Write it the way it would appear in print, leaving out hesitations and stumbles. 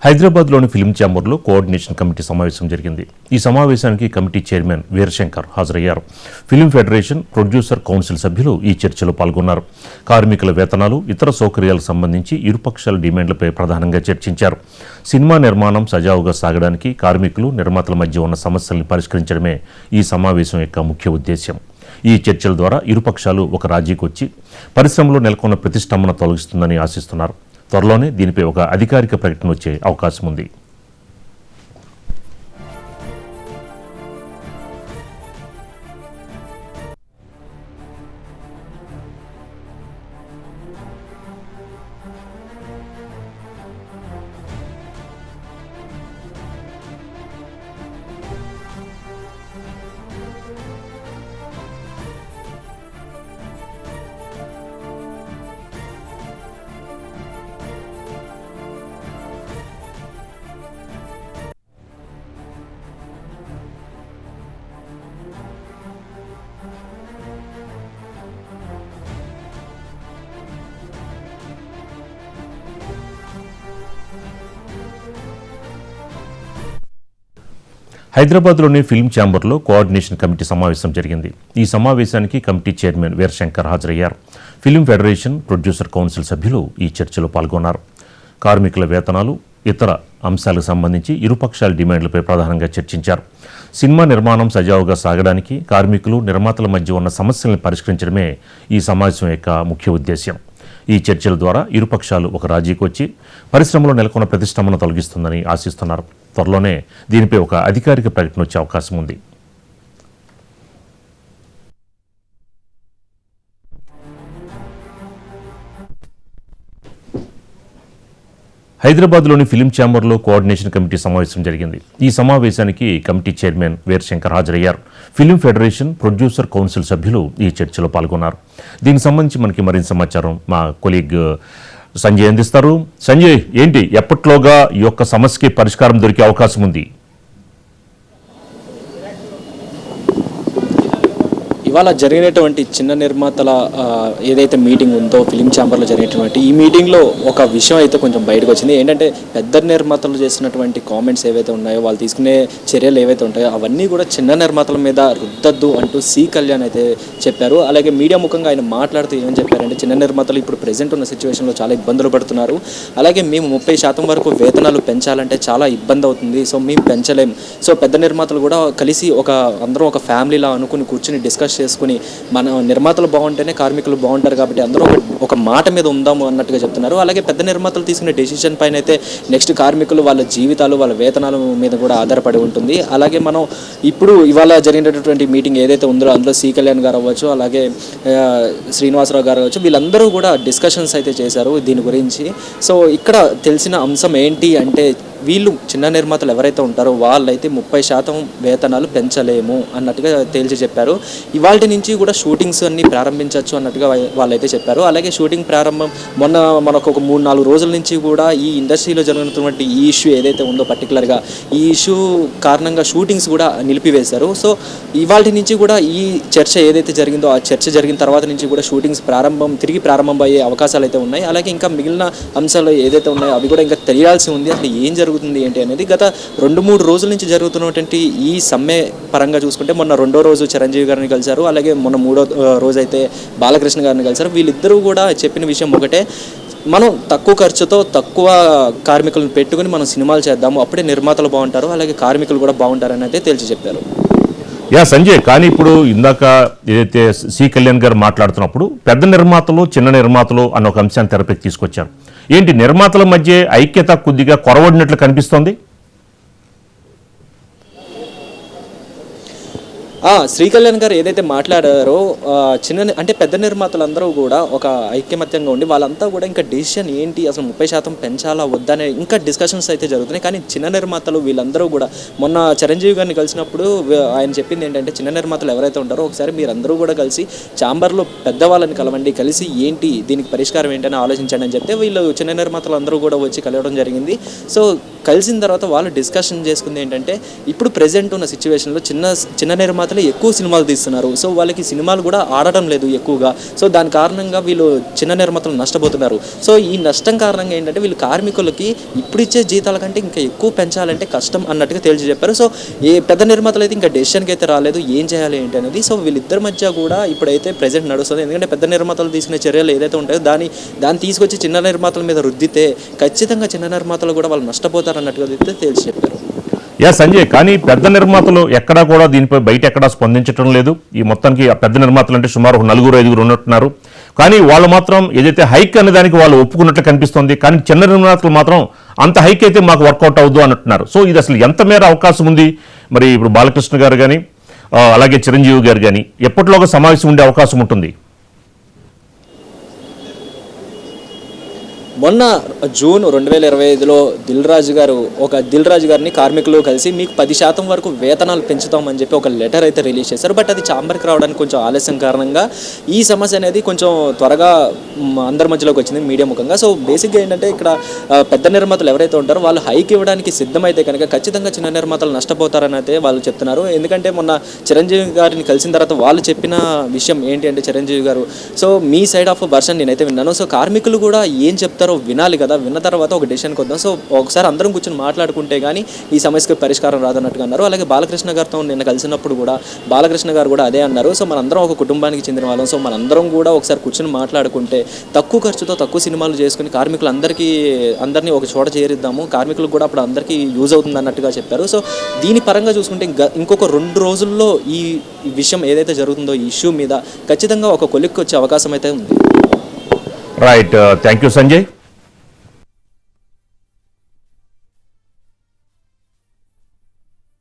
హైదరాబాద్లోని ఫిల్మ్ ఛాంబర్లో coordination committee సమావేశం జరిగింది. ఈ సమావేశానికి కమిటీ చైర్మన్ వీరశంకర్ హాజరయ్యారు. ఫిల్మ్ ఫెడరేషన్, ప్రొడ్యూసర్ కౌన్సిల్ సభ్యులు ఈ చర్చలో పాల్గొన్నారు. కార్మికుల వేతనాలు, ఇతర సౌకర్యాలకు సంబంధించి ఇరుపక్షాల డిమాండ్లపై ప్రధానంగా చర్చించారు. సినిమా నిర్మాణం సజావుగా సాగడానికి కార్మికులు, నిర్మాతల మధ్య ఉన్న సమస్యలను పరిష్కరించడమే ఈ సమావేశం యొక్క ముఖ్య ఉద్దేశ్యం. ఈ చర్చల ద్వారా ఇరుపక్షాలు ఒక రాజీకి వచ్చి పరిశ్రమలో నెలకొన్న ప్రతిష్టంభన తొలగిస్తుందని ఆశిస్తున్నారు. త్వరలోనే దీనిపై ఒక అధికారిక ప్రకటన వచ్చే అవకాశం ఉంది. హైదరాబాద్లోని ఫిల్మ్ ఛాంబర్లో కోఆర్డినేషన్ కమిటీ సమావేశం జరిగింది. ఈ సమావేశానికి కమిటీ చైర్మన్ వీరశంకర్ హాజరయ్యారు. ఫిల్మ్ ఫెడరేషన్, ప్రొడ్యూసర్ కౌన్సిల్ సభ్యులు ఈ చర్చలో పాల్గొన్నారు. కార్మికుల వేతనాలు, ఇతర అంశాలకు సంబంధించి ఇరుపక్షాల డిమాండ్లపై ప్రధానంగా చర్చించారు. సినిమా నిర్మాణం సజావుగా సాగడానికి కార్మికులు, నిర్మాతల మధ్య ఉన్న సమస్యలను పరిష్కరించడమే ఈ సమావేశం యొక్క ముఖ్య ఉద్దేశ్యం. ఈ చర్చల ద్వారా ఇరుపక్షాలు ఒక రాజీకి వచ్చి పరిశ్రమలో నెలకొన్న ప్రతిష్టంభన తొలగిస్తుందని ఆశిస్తున్నారు. త్వరలోనే దీనిపై ఒక అధికారిక ప్రకటన వచ్చే అవకాశం ఉంది. హైదరాబాద్లోని ఫిల్మ్ ఛాంబర్లో కోఆర్డినేషన్ కమిటీ సమావేశం జరిగింది. ఈ సమావేశానికి కమిటీ చైర్మన్ వీరశంకర్ హాజరయ్యారు. ఫిల్మ్ ఫెడరేషన్, ప్రొడ్యూసర్ కౌన్సిల్ సభ్యులు ఈ చర్చలో పాల్గొన్నారు. దీనికి సంబంధించి మనకి మరింత సమాచారం మా కొలీగ్ సంజయ్ అందిస్తారు. సంజయ్, ఏంటి ఎప్పట్లోగా ఈ యొక్క సమస్యకి పరిష్కారం దొరికే అవకాశం ఉంది? ఇవాళ జరిగినటువంటి చిన్న నిర్మాతల ఏదైతే మీటింగ్ ఉందో ఫిలిం ఛాంబర్లో జరిగినటువంటి ఈ మీటింగ్లో ఒక విషయం అయితే కొంచెం బయటకు వచ్చింది. ఏంటంటే పెద్ద నిర్మాతలు చేసినటువంటి కామెంట్స్ ఏవైతే ఉన్నాయో, వాళ్ళు తీసుకునే చర్యలు ఏవైతే ఉంటాయో అవన్నీ కూడా చిన్న నిర్మాతల మీద రుద్దద్దు అంటూ సి కళ్యాణ్ అయితే చెప్పారు. అలాగే మీడియా ముఖంగా ఆయన మాట్లాడుతూ ఏమని చెప్పారంటే, చిన్న నిర్మాతలు ఇప్పుడు ప్రెజెంట్ ఉన్న సిచ్యువేషన్లో చాలా ఇబ్బందులు పడుతున్నారు. అలాగే మేము 30% వరకు వేతనాలు పెంచాలంటే చాలా ఇబ్బంది అవుతుంది. సో మేము పెంచలేం. సో పెద్ద నిర్మాతలు కూడా కలిసి అందరం ఒక ఫ్యామిలీలా అనుకుని కూర్చుని డిస్కస్ చేసుకుని మన నిర్మాతలు బాగుంటేనే కార్మికులు బాగుంటారు కాబట్టి అందరూ ఒక మాట మీద ఉందాము అన్నట్టుగా చెప్తున్నారు. అలాగే పెద్ద నిర్మాతలు తీసుకునే డెసిషన్ పైన అయితే నెక్స్ట్ కార్మికులు వాళ్ళ జీవితాలు, వాళ్ళ వేతనాల మీద కూడా ఆధారపడి ఉంటుంది. అలాగే మనం ఇప్పుడు ఇవాళ జరిగినటువంటి మీటింగ్ ఏదైతే ఉందో అందులో సి కళ్యాణ్ గారు అవ్వచ్చు, అలాగే శ్రీనివాసరావు గారు అవ్వచ్చు, వీళ్ళందరూ కూడా డిస్కషన్స్ అయితే చేశారు దీని గురించి. సో ఇక్కడ తెలిసిన అంశం ఏంటి అంటే, వీళ్ళు చిన్న నిర్మాతలు ఎవరైతే ఉంటారో వాళ్ళైతే 30% వేతనాలు పెంచలేము అన్నట్టుగా తేల్చి చెప్పారు. ఇవాళ నుంచి కూడా షూటింగ్స్ అన్నీ ప్రారంభించవచ్చు అన్నట్టుగా వాళ్ళైతే చెప్పారు. అలాగే షూటింగ్ ప్రారంభం మనకు ఒక 3-4 రోజుల నుంచి కూడా ఈ ఇండస్ట్రీలో జరుగుతున్నటువంటి ఈ ఇష్యూ ఏదైతే ఉందో పర్టికులర్గా ఈ ఇష్యూ కారణంగా షూటింగ్స్ కూడా నిలిపివేశారు. సో ఇవాళ నుంచి కూడా ఈ చర్చ ఏదైతే జరిగిందో ఆ చర్చ జరిగిన తర్వాత నుంచి కూడా షూటింగ్స్ తిరిగి ప్రారంభం అయ్యే అవకాశాలు అయితే ఉన్నాయి. అలాగే ఇంకా మిగిలిన అంశాలు ఏదైతే ఉన్నాయో అవి కూడా ఇంకా తెలియాల్సి ఉంది. అసలు ఏం జరుగుతుంది ఏంటి అనేది. గత 2-3 రోజుల నుంచి జరుగుతున్నటువంటి ఈ సమ్మె పరంగా చూసుకుంటే మొన్న 2వ రోజు చిరంజీవి గారిని కలిశారు. అలాగే మొన్న 3వ రోజు అయితే బాలకృష్ణ గారిని కలిశారు. వీళ్ళిద్దరూ కూడా చెప్పిన విషయం ఒకటే, మనం తక్కువ ఖర్చుతో తక్కువ కార్మికులను పెట్టుకుని మనం సినిమాలు చేద్దాము, అప్పుడే నిర్మాతలు బాగుంటారు, అలాగే కార్మికులు కూడా బాగుంటారని అయితే తేల్చి చెప్పారు. సంజయ్, కానీ ఇప్పుడు ఇందాక ఏదైతే సి కళ్యాణ్ గారు మాట్లాడుతున్నప్పుడు పెద్ద నిర్మాతలు, చిన్న నిర్మాతలు అన్న ఒక అంశాన్ని తెరపైకి తీసుకొచ్చారు. ఏంటి నిర్మాతల మధ్య ఐక్యత కొద్దిగా కొరవడినట్లు కనిపిస్తోంది? శ్రీకళ్యాణ్ గారు ఏదైతే మాట్లాడారో అంటే పెద్ద నిర్మాతలందరూ కూడా ఒక ఐక్యమత్యంగా ఉండి వాళ్ళంతా కూడా ఇంకా డెసిషన్ ఏంటి, అసలు 30% పెంచాలా వద్దనే ఇంకా డిస్కషన్స్ అయితే జరుగుతున్నాయి. కానీ చిన్న నిర్మాతలు వీళ్ళందరూ కూడా మొన్న చిరంజీవి గారిని కలిసినప్పుడు ఆయన చెప్పింది ఏంటంటే, చిన్న నిర్మాతలు ఎవరైతే ఉంటారో ఒకసారి మీరందరూ కూడా కలిసి ఛాంబర్లో పెద్దవాళ్ళని కలవండి, కలిసి ఏంటి దీనికి పరిష్కారం ఏంటని ఆలోచించండి అని చెప్తే వీళ్ళు చిన్న నిర్మాతలు అందరూ కూడా వచ్చి కలవడం జరిగింది. సో కలిసిన తర్వాత వాళ్ళు డిస్కషన్ చేసుకుంది ఏంటంటే ఇప్పుడు ప్రెజెంట్ ఉన్న సిచ్యువేషన్లో చిన్న నిర్మాతలు ఎక్కువ సినిమాలు తీస్తున్నారు. సో వాళ్ళకి సినిమాలు కూడా ఆడటం లేదు ఎక్కువగా. సో దాని కారణంగా వీళ్ళు చిన్న నిర్మాతలు నష్టపోతున్నారు. సో ఈ నష్టం కారణంగా ఏంటంటే వీళ్ళు కార్మికులకి ఇప్పుడు ఇచ్చే జీతాల కంటే ఇంకా ఎక్కువ పెంచాలంటే కష్టం అన్నట్టుగా తేల్చి చెప్పారు. సో ఏ పెద్ద నిర్మాతలు అయితే ఇంకా డెసిషన్కి అయితే రాలేదు ఏం చేయాలి ఏంటి అనేది. సో వీళ్ళిద్దరి మధ్య కూడా ఇప్పుడైతే ప్రెజెంట్ నడుస్తుంది. ఎందుకంటే పెద్ద నిర్మాతలు తీసుకునే చర్యలు ఏదైతే ఉంటాయో దాన్ని తీసుకొచ్చి చిన్న నిర్మాతల మీద రుద్దితే ఖచ్చితంగా చిన్న నిర్మాతలు కూడా వాళ్ళు నష్టపోతారు అన్నట్టుగా అయితే తేల్చి చెప్పారు. సంజయ్, కానీ పెద్ద నిర్మాతలు ఎక్కడా కూడా దీనిపై బయట ఎక్కడా స్పందించడం లేదు. ఈ మొత్తానికి ఆ పెద్ద నిర్మాతలు అంటే సుమారు 4-5 ఉన్నట్టున్నారు. కానీ వాళ్ళు మాత్రం ఏదైతే హైక్ అనే దానికి వాళ్ళు ఒప్పుకున్నట్లు కనిపిస్తుంది. కానీ చిన్న నిర్మాతలు మాత్రం అంత హైక్ అయితే మాకు వర్కౌట్ అవ్వదు అంటున్నారు. సో ఇది అసలు ఎంత మేర అవకాశం ఉంది? మరి ఇప్పుడు బాలకృష్ణ గారు కానీ అలాగే చిరంజీవి గారు కానీ ఎప్పటిలోగా సమావేశం ఉండే అవకాశం ఉంటుంది? మొన్న జూన్ 2025లో దిల్ రాజు గారిని కార్మికులు కలిసి మీకు 10% వరకు వేతనాలు పెంచుతామని చెప్పి ఒక లెటర్ అయితే రిలీజ్ చేశారు. బట్ అది ఛాంబర్కి రావడానికి కొంచెం ఆలస్యం కారణంగా ఈ సమస్య అనేది కొంచెం త్వరగా అందరి మధ్యలోకి వచ్చింది మీడియా ముఖంగా. సో బేసిక్గా ఏంటంటే ఇక్కడ పెద్ద నిర్మాతలు ఎవరైతే ఉంటారో వాళ్ళు హైక్ ఇవ్వడానికి సిద్ధమైతే కనుక ఖచ్చితంగా చిన్న నిర్మాతలు నష్టపోతారని అయితే వాళ్ళు చెప్తున్నారు. ఎందుకంటే మొన్న చిరంజీవి గారిని కలిసిన తర్వాత వాళ్ళు చెప్పిన విషయం ఏంటి అంటే చిరంజీవి గారు so me side of version నేనైతే విన్నాను. సో కార్మికులు కూడా ఏం చెప్తారో వినాలి కదా, విన్న తర్వాత ఒక డెసిషన్కి వద్దాం. సో ఒకసారి అందరం కూర్చొని మాట్లాడుకుంటే కానీ ఈ సమస్యకు పరిష్కారం రాదన్నట్టుగా అన్నారు. అలాగే బాలకృష్ణ గారితో నిన్న కలిసినప్పుడు కూడా బాలకృష్ణ గారు కూడా అదే అన్నారు. సో మనందరం ఒక కుటుంబానికి చెందిన వాళ్ళం. సో మనందరం కూడా ఒకసారి కూర్చొని మాట్లాడుకుంటే తక్కువ ఖర్చుతో తక్కువ సినిమాలు చేసుకుని అందరినీ ఒక చోట చేరిద్దాము, కార్మికులకు కూడా అప్పుడు అందరికీ యూజ్ అవుతుంది అన్నట్టుగా చెప్పారు. సో దీని పరంగా చూసుకుంటే ఇంకొక 2 రోజుల్లో ఈ విషయం ఏదైతే జరుగుతుందో ఈ ఇష్యూ మీద ఖచ్చితంగా ఒక కొలిక్కి వచ్చే అవకాశం అయితే ఉంది. Right, thank you Sanjay.